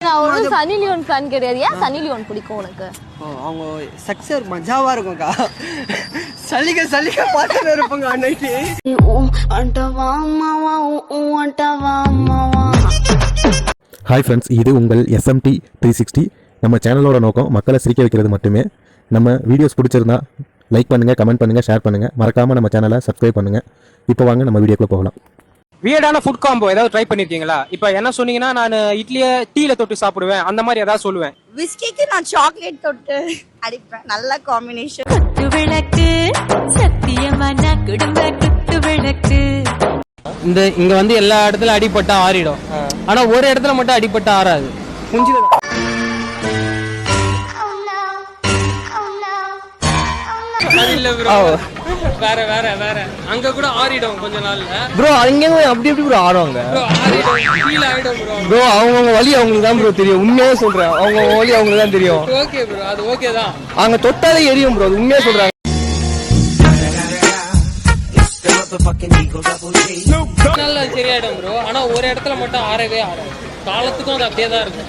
நான் ஒரு சனி Leon fan கிடையாது. ஏன் சனி லியோன் பிடிக்கும் உனக்கு? அவங்க சக்சஸ் மஜாவா இருக்கும்க்கா. சலிக்க சலிக்க பார்த்துட்டு இருப்பாங்க அன்னைக்கு. ஹாய் ஃப்ரெண்ட்ஸ், இது உங்கள் SMT 360. நம்ம சேனலோட நோக்கம் மக்களை சிரிக்க வைக்கிறது மட்டுமே. நம்ம வீடியோஸ் பிடிச்சிருந்தா லைக் பண்ணுங்கள், கமெண்ட் பண்ணுங்கள், ஷேர் பண்ணுங்கள். மறக்காமல் நம்ம சேனலை சப்ஸ்கிரைப் பண்ணுங்கள். இப்போ வாங்க நம்ம வீடியோக்குள்ளே போகலாம். வியர்டான ஃபுட் காம்போ ஏதாவது ட்ரை பண்ணிருக்கீங்களா? இப்போ என்ன சொன்னீங்கன்னா நான் இட்லியை டீல தொட்டு சாப்பிடுவேன், அந்த மாதிரி ஏதாவது சொல்லுவேன். விஸ்கிக்கு நான் சாக்லேட் தொட்டு அடிப்பேன். நல்ல காம்பினேஷன். விளக்கு சத்தியமான குடும்ப குத்து விளக்கு. இங்க வந்து எல்லா இடத்துல அடிபட்டா ஆறிடும், ஆனா ஒரு இடத்துல மட்டும் அடிபட்டா ஆறாது. புரிஞ்சுது? இல்ல ப்ரோ, வேற வேற வேற அங்க கூட ஆறிடும் கொஞ்ச நாள்ல ப்ரோ. அங்க அப்படி எப்படி ப்ரோ ஆடுவாங்க? ஃபீல் ஆயிடும் ப்ரோ. ப்ரோ அவங்க வலி அவங்களுக்கு தான் ப்ரோ தெரியும். உண்மையே சொல்றேன், அவங்க வலி அவங்களுக்கு தான் தெரியும். ஓகே ப்ரோ, அது ஓகே தான். அவங்க தொட்டாலே எரியும் ப்ரோ, அது உண்மையே சொல்றாங்க. நல்லா சரியாயிடும் ப்ரோ, ஆனா ஒரு இடத்துல மட்டும் ஆறவே ஆறாது. காலத்துக்கும் அது அப்படியே தான் இருக்கும்.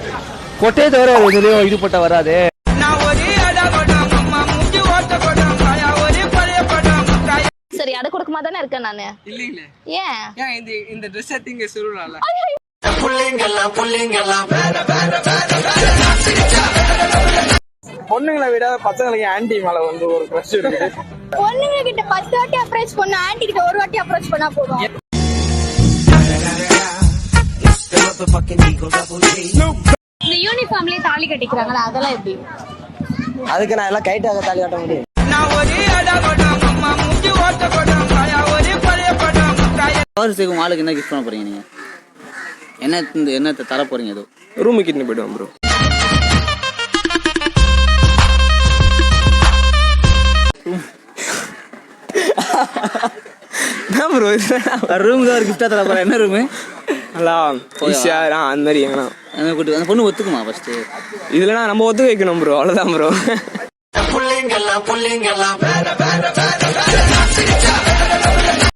கொட்டையை தவிர எதுலயும் இதுபட்ட வராது. சரி, அடை கொடுக்குமா தானே இருக்கேன் நானு. இல்லீங்களே, ஏன் இந்த ட்ரெஸ் எத்திங்க சொல்லுறால பொண்ணுங்களை விட பசங்களுக்கு ஆன்டி மேல வந்து ஒரு க்ரஷ் இருக்கு. பொண்ணுங்க கிட்ட 10 வாட்டி அப்ரோச் பண்ண, ஆன்டி கிட்ட ஒரு வாட்டி அப்ரோச் பண்ணா போதும். இந்த யூனிஃபார்ம்லயே தாலி கட்டிக்கிறாங்களா, அதெல்லாம் எப்படி? அதுக்கு நான் எல்லாம் கைட்டாக தாலி காட்ட முடியும். ஆளுக்கு என்ன கிஃப்ட் பண்ண போறீங்க? நீங்க என்னத்தை தர போறீங்க? ஏதோ ரூமுக்கு கிட்ட போயிடுவோம் ப்ரோ. ரூம் தான் ஒரு கிஃப்டா தர போறேன். என்ன ரூமு? நல்லா ஈஸியா அந்த மாதிரி எங்கன்னா அந்த பொண்ணு ஒத்துக்குமா ஃபர்ஸ்ட்? இதுலனா நம்ம ஒத்துக்க வைக்கணும் ப்ரோ, அவ்வளவுதான் ப்ரோ.